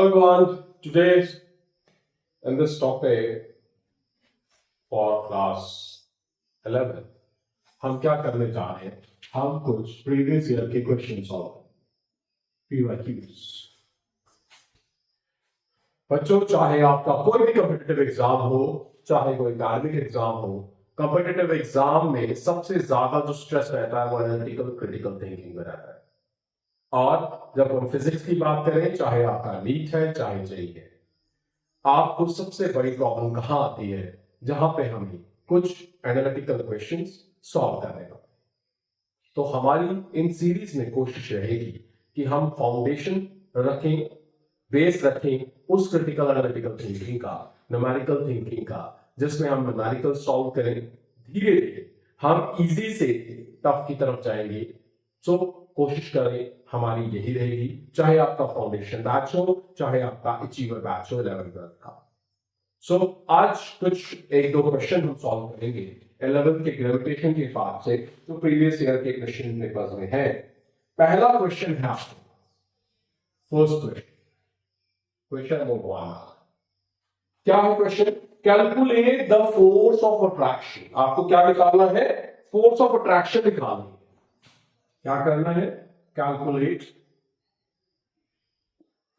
Everyone, today in this topic for class 11 हम क्या करने जा रहे हैं? हम कुछ प्रीवियस ईयर के क्वेश्चन सॉल्व PYQs। बच्चों, चाहे आपका कोई भी कॉम्पिटिटिव एग्जाम हो, चाहे कोई एकेडमिक एग्जाम हो, कॉम्पिटिटिव एग्जाम में सबसे ज्यादा जो स्ट्रेस रहता है वो एनालिटिकल क्रिटिकल थिंकिंग में रहता है। और जब हम फिजिक्स की बात करें, चाहे आपका नीट है चाहे जेईई है, आपको सबसे बड़ी प्रॉब्लम कहां आती है? जहां पे हमें कुछ एनालिटिकल क्वेश्चंस सॉल्व करने का। तो हमारी इन सीरीज में कोशिश रहेगी कि हम फाउंडेशन रखें, बेस रखें उस क्रिटिकल एनालिटिकल थिंकिंग का, न्यूमेरिकल थिंकिंग का, जिसमें हम न्यूमेरिकल सॉल्व करें। धीरे धीरे हम इजी से टफ की तरफ जाएंगे। सो कोशिश करें हमारी यही रहेगी, चाहे आपका फाउंडेशन बैच हो, चाहे आपका अचीवर बैच हो 11th का। सो आज कुछ एक दो क्वेश्चन हम सॉल्व करेंगे 11th के ग्रेविटेशन के पार्ट से, जो प्रीवियस ईयर के क्वेश्चन पेपर्स में है। पहला क्वेश्चन है आपको, फर्स्ट क्वेश्चन नंबर 1। क्या है question? Calculate the force of attraction. आपको क्या निकालना है? फोर्स ऑफ अट्रैक्शन निकालनी है। क्या करना है? Calculate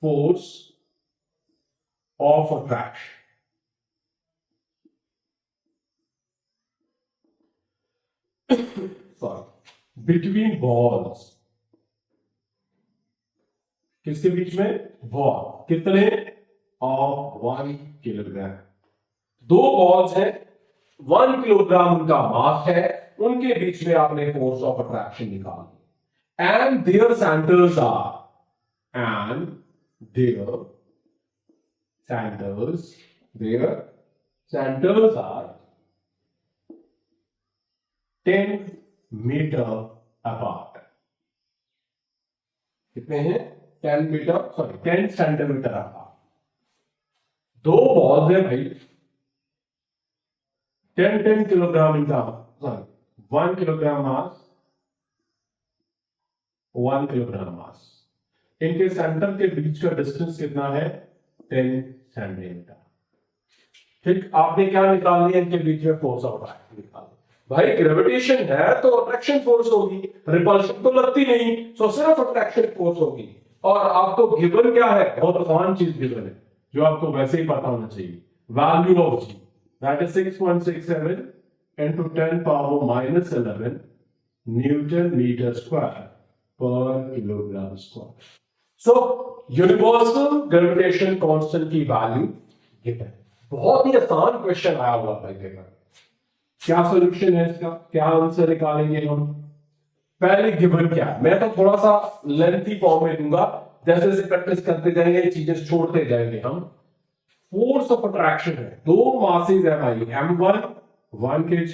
force of attraction sorry between balls. किसके बीच में? बॉल। कितने? Of 1 kilogram. दो बॉल्स हैं, 1 किलोग्राम उनका मास है, उनके बीच में आपने फोर्स ऑफ अट्रैक्शन निकाली। And their centers are, their centers are 10 metre apart। कितने हैं? 10 सेंटीमीटर अपार्ट। दो बॉल्स है भाई, 10 किलोग्राम इनका, sorry 1 kilogram mass, 1 kilogram mass. इनके सेंटर के बीच का डिस्टेंस कितना है? 10 सेंटीमीटर। ठीक, आपने क्या निकाल लिया? इनके बीच में फोर्स ऑफ अट्रैक्शन निकाल। भाई ग्रेविटेशन है तो अट्रैक्शन फोर्स होगी, रिपल्शन तो लगती नहीं, तो सिर्फ अट्रैक्शन फोर्स होगी। और आपको गिवन क्या है? बहुत आसान चीज गिवन है जो आपको वैसे ही पता होना चाहिए। Value of G, that is 6.67 into 10 power minus 11 newton meter square per kilogram square. So universal gravitation constant की वैल्यू गिवन। बहुत ही आसान क्वेश्चन आया हुआ भाई पेपर। क्या सॉल्यूशन है इसका? क्या आंसर निकालेंगे हम? पहले गिवन क्या है, मैं तो थोड़ा सा लेंथी फॉर्म में दूंगा, जैसे जैसे प्रैक्टिस करते जाएंगे चीजें छोड़ते जाएंगे हम। फोर्स ऑफ अट्रैक्शन है, दो मासेस है भाई, m1 1 kg,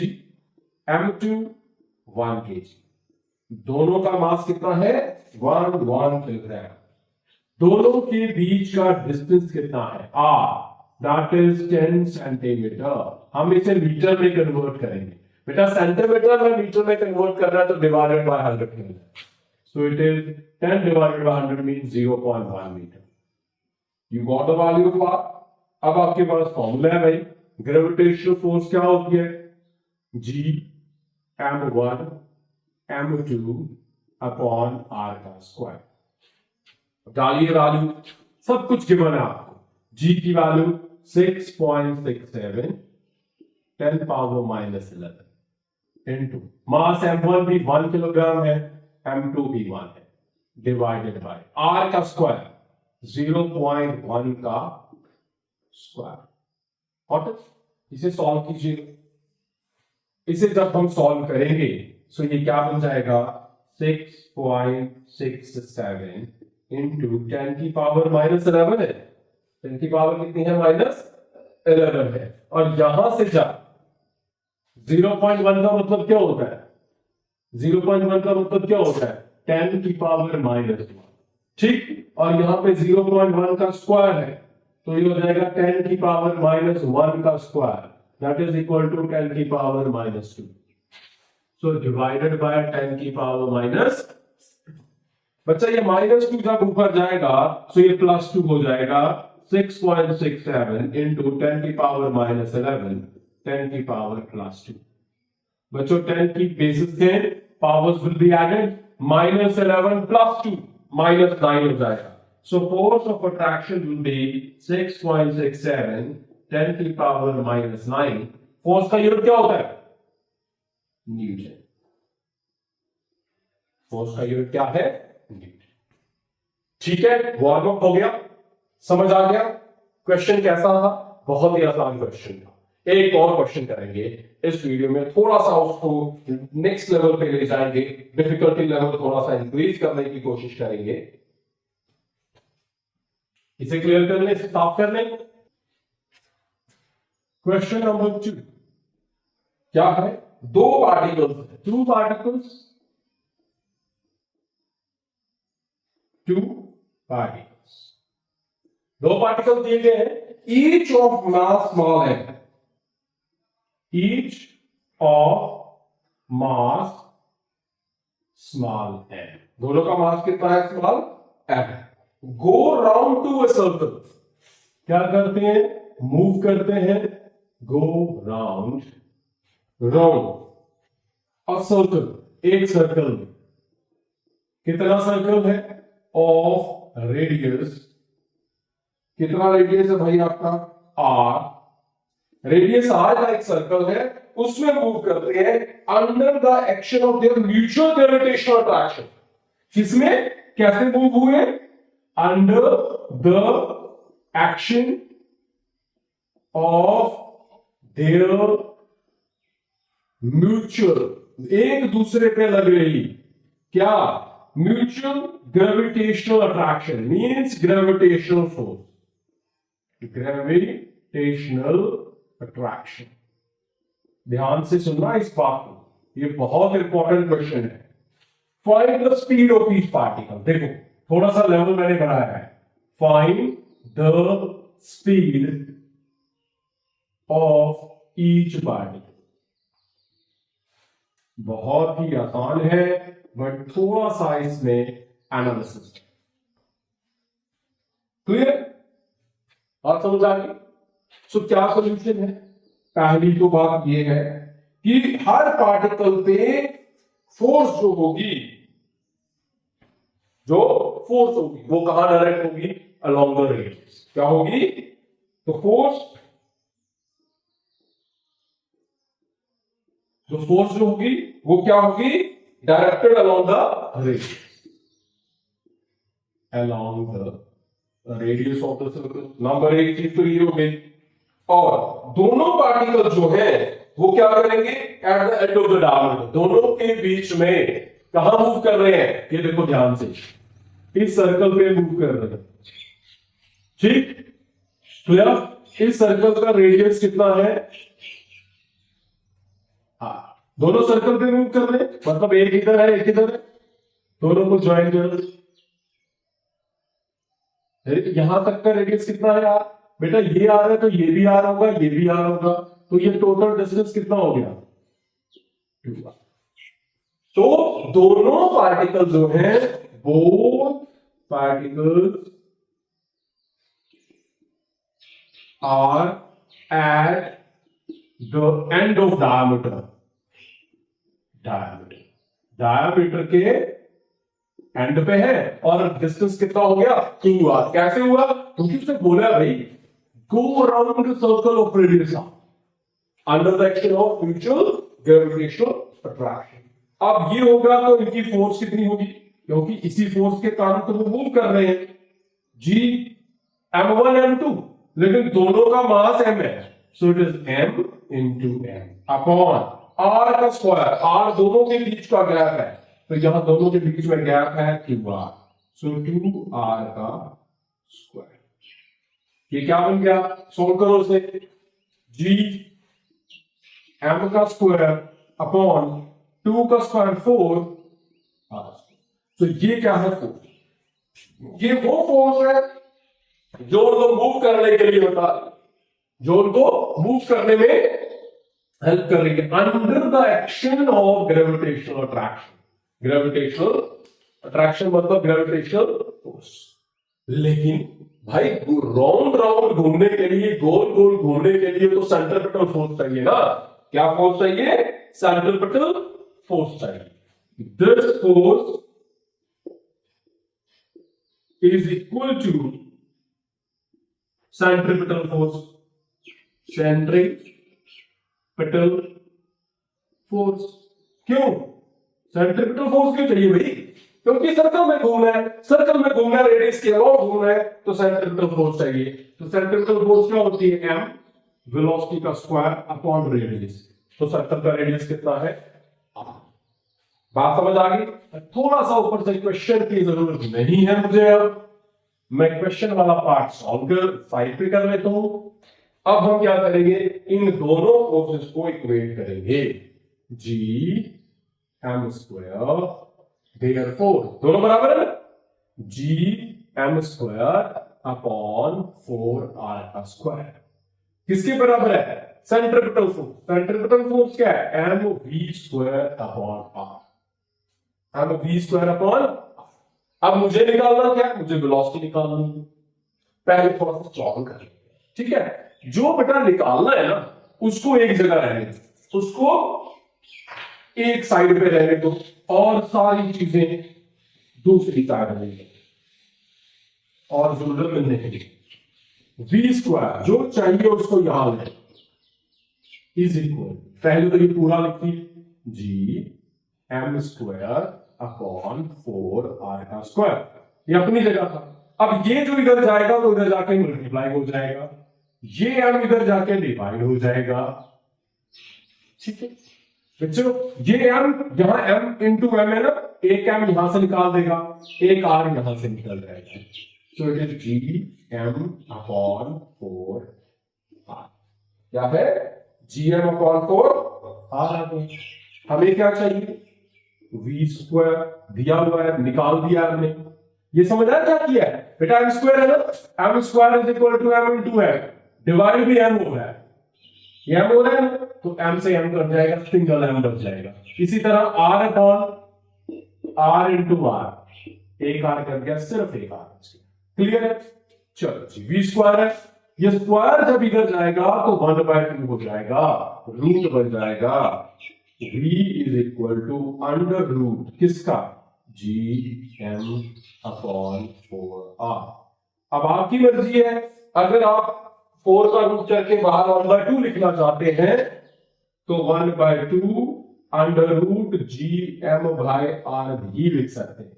m2 1 kg। दोनों का मास कितना है? 1 किलोग्राम। दोनों के बीच का डिस्टेंस कितना है? r, that is 10 centimetre. हम इसे मीटर में कन्वर्ट करेंगे। बेटा सेंटीमीटर में मीटर में कन्वर्ट करना है तो डिवाइडेड बाय 100 करना है। So it is 10 divided by 100 means 0.1 metre. You got the value of r। अब आपके पास फॉर्मूला है भाई, ग्रेविटेशनल फोर्स क्या होती है? g m1 m2 upon r का स्क्वायर। डालिए वैल्यू, सब कुछ गिवन है आपको। g की value 6.67 10 power minus 11 into mass m1 भी 1 किलोग्राम है, m2 भी 1 है, डिवाइडेड बाय r का स्क्वायर 0.1 का स्क्वायर। और इसे सॉल्व कीजिए। इसे जब हम सॉल्व करेंगे तो ये क्या बन जाएगा? 6.67 इंटू 10 की पावर माइनस 11 है। 10 की पावर कितनी है? माइनस 11 है। और यहां से जा 0.1 का मतलब क्या होता है? 0.1 का मतलब क्या होता है? 10 की पावर माइनस 1। ठीक, और यहां पे 0.1 का स्क्वायर है तो ये हो जाएगा 10 की पावर माइनस 1 का square, that is equal to 10 की power minus 2। So divided by 10 की पावर माइनस बच्चा ये -2 जब ऊपर जाएगा तो ये +2 हो जाएगा। 6.67 इंटू 10 की पावर -11 10 की पावर +2। बच्चों 10 की बेसिस थे, पावर्स विल बी एडेड, -11 +2 -9 हो जाएगा। So force of attraction will be 6.67 10 की पावर -9। फोर्स का यूनिट क्या होता है? न्यूटन। फोर्स का यूनिट क्या है? न्यूटन। ठीक है, वार्म अप हो गया, समझ आ गया? क्वेश्चन कैसा था? बहुत ही आसान क्वेश्चन था। एक और क्वेश्चन करेंगे इस वीडियो में, थोड़ा सा उसको नेक्स्ट लेवल पे ले जाएंगे, डिफिकल्टी लेवल थोड़ा सा इंक्रीज करने की कोशिश करेंगे। इसे क्लियर कर लें, इसे साफ कर लें। क्वेश्चन नंबर 2 क्या है? दो पार्टिकल्स, टू पार्टिकल्स दो पार्टिकल दिए गए हैं, ईच ऑफ मास स्मॉल है, ईच ऑफ मास स्मॉल है, दोनों का मास कितना है? Small m. Go round to a circle, क्या करते हैं? मूव करते हैं, गो राउंड अ सर्कल, एक सर्कल में कितना सर्कल है? ऑफ रेडियस, कितना रेडियस है भाई आपका? आर। रेडियस आर का एक सर्कल है, उसमें मूव करते हैं under the action of their mutual gravitational attraction. किसमें? कैसे मूव हुए? Under the action of their mutual, एक दूसरे पे लग रही क्या? Mutual gravitational attraction means gravitational force, gravitational attraction. ध्यान से सुनना इस बात को, ये बहुत इंपॉर्टेंट क्वेश्चन है। Find the speed of each particle. देखो थोड़ा सा लेवल मैंने बढ़ाया है। Find the speed of each particle. बहुत ही आसान है, बट थोड़ा सा इसमें एनालिसिस। क्लियर? और समझ आ गई? सो क्या सोल्यूशन है? पहली तो बात यह है कि हर पार्टिकल पे फोर्स जो होगी, वो कहां डायरेक्ट होगी? Along the radius. क्या होगी? तो फोर्स जो होगी वो क्या होगी? Directed along the radius, along the radius of the circle. Number एक चीज तो ये हो गई। और दोनों पार्टिकल जो है वो क्या करेंगे? Eight the end of the diameter, दोनों के बीच में कहां मूव कर रहे हैं? ये देखो ध्यान से, इस सर्कल पे मूव कर रहे हैं। ठीक, क्लियर? इस सर्कल का रेडियस कितना है? हाँ, दोनों सर्कल पे मूव कर रहे हैं, मतलब एक इधर है एक इधर है, दोनों को ज्वाइन कर। यहां तक का रेडियस कितना है यार? बेटा ये आ रहा है तो ये भी आ रहा होगा, ये भी आ रहा होगा, तो ये टोटल डिस्टेंस कितना हो गया? 2। तो दोनों पार्टिकल जो है, both particles are at the end of diameter, diameter के एंड पे है, और डिस्टेंस कितना हो गया? 2r। कैसे हुआ? क्योंकि उसने बोला भाई go around the circle of radius under the action of mutual gravitational attraction. अब ये होगा तो इनकी फोर्स कितनी होगी? क्योंकि इसी फोर्स के कारण तो वो मूव कर रहे हैं, जी m1 m2, लेकिन दोनों का मास m है, so it is m into m upon r का स्क्वायर। r दोनों के बीच का गैप है, तो यहां दोनों के बीच में गैप है 2r, सो 2r का स्क्वायर। ये क्या बन गया? सोल्व करो इसे। g m का स्क्वायर अपॉन 2 का स्क्वायर 4 r। तो ये क्या है? फोर्स। ये वो फोर्स है जो उनको मूव करने के लिए होता है, जो उनको मूव करने में हेल्प कर रही है under the action of gravitational attraction, gravitational attraction मतलब ग्रेविटेशनल फोर्स। लेकिन भाई राउंड राउंड घूमने के लिए, गोल गोल घूमने के लिए तो सेंट्रीपिटल फोर्स चाहिए ना। क्या फोर्स चाहिए? सेंट्रीपिटल फोर्स चाहिए। This force is equal to centripetal force. Centripetal force क्यों? सेंट्रीपिटल फोर्स क्यों चाहिए भाई? क्योंकि सर्कल में घूमना है, सर्कल में घूमना है, रेडियस के अलावा घूमना है, तो सेंट्रीपिटल फोर्स चाहिए। तो सेंट्रीपिटल फोर्स क्या होती है? m वेलोसिटी का स्क्वायर अपॉन रेडियस। तो सर्कल का रेडियस कितना है? बात समझ आ गई? थोड़ा सा ऊपर से क्वेश्चन की जरूरत नहीं है मुझे। अब मैं क्वेश्चन वाला पार्ट सॉल्व कर साइड पे कर लेता हूं। अब हम क्या करेंगे? इन दोनों फोर्सेस को इक्वेट करेंगे। जी एम स्क्वायर, देयरफॉर दोनों बराबर है ना? G M square upon 4r का स्क्वायर किसके बराबर है? Centripetal force. सेंट्रीपिटल फोर्स क्या है? M V square upon R. M V square upon. अब मुझे निकालना क्या? मुझे वेलोसिटी निकालनी है। पहले थोड़ा सा सॉल्व कर, ठीक है? जो बेटा निकालना है ना, उसको एक जगह रहने दो, उसको एक साइड पे रहने दो, और सारी चीजें दूसरी साइड रहने दो, और जरूरत नहीं है। वी स्क्वायर जो चाहिए उसको यहां ले, इज इक्वल, पहले तो ये पूरा लिखिए, G M square upon 4r का स्क्वायर, ये अपनी जगह था। अब ये जो इधर जाएगा तो इधर जाके मल्टीप्लाई हो जाएगा, ये m इधर जाके डिवाइड हो जाएगा, ठीक है बच्चों? ये m यहां m इंटू m है ना, एक m यहां से निकाल देगा, एक r यहां से निकल जाएगा, तो it is g m upon 4r। क्या है? gm अपॉन 4r आ गया। हमें क्या चाहिए? वी स्क्वायर दिया हुआ है, निकाल दिया हमने। ये समझ आया क्या किया है बेटा? एम स्क्वायर है ना, M square is equal to M into M, divide भी एम हो रहा है, ये एम हो रहा है ना, तो एम से एम कट जाएगा, सिंगल एम बच जाएगा। इसी तरह R upon R into R, एक आर कर गया, सिर्फ एक आर। क्लियर है? चलो जी, वी स्क्वायर है, ये स्क्वायर जब इधर जाएगा तो 1/2 हो जाएगा, रूट बन जाएगा। v is equal to under root किसका? G M upon 4r। अब आपकी मर्जी है, अगर आप 4 का रूट करके बाहर 1/2 लिखना चाहते हैं तो 1/2 under root G M by R भी लिख सकते हैं।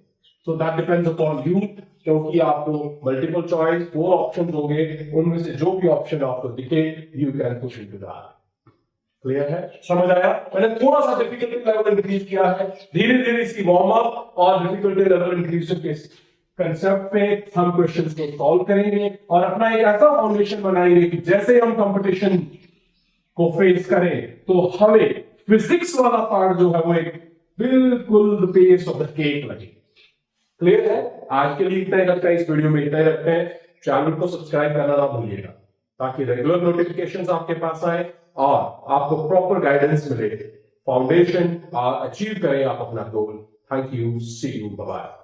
So that depends upon you, क्योंकि आपको मल्टीपल चॉइस 4 ऑप्शन होंगे, उनमें से जो भी ऑप्शन आपको दिखे you can push into that. Clear है? समझ आया? मैंने थोड़ा सा डिफिकल्टी लेवल इंक्रीज किया है, धीरे धीरे इसकी वार्म अप और डिफिकल्टी लेवल इंक्रीज के कंसेप्ट पे हम क्वेश्चंस को सॉल्व करेंगे और अपना एक ऐसा फाउंडेशन बनाएंगे कि जैसे हम कंपटीशन को फेस करें तो हमें फिजिक्स वाला पार्ट जो है वो एक बिल्कुल the piece of the cake लगे। क्लियर है? आज के लिए इतना ही रखते हैं, इस वीडियो में इतना ही रखते हैं। चैनल को सब्सक्राइब करना ना भूलिएगा ताकि रेगुलर नोटिफिकेशंस आपके पास आए और आपको प्रॉपर गाइडेंस मिले, फाउंडेशन अचीव करें आप अपना goal. Thank you, see you, bye.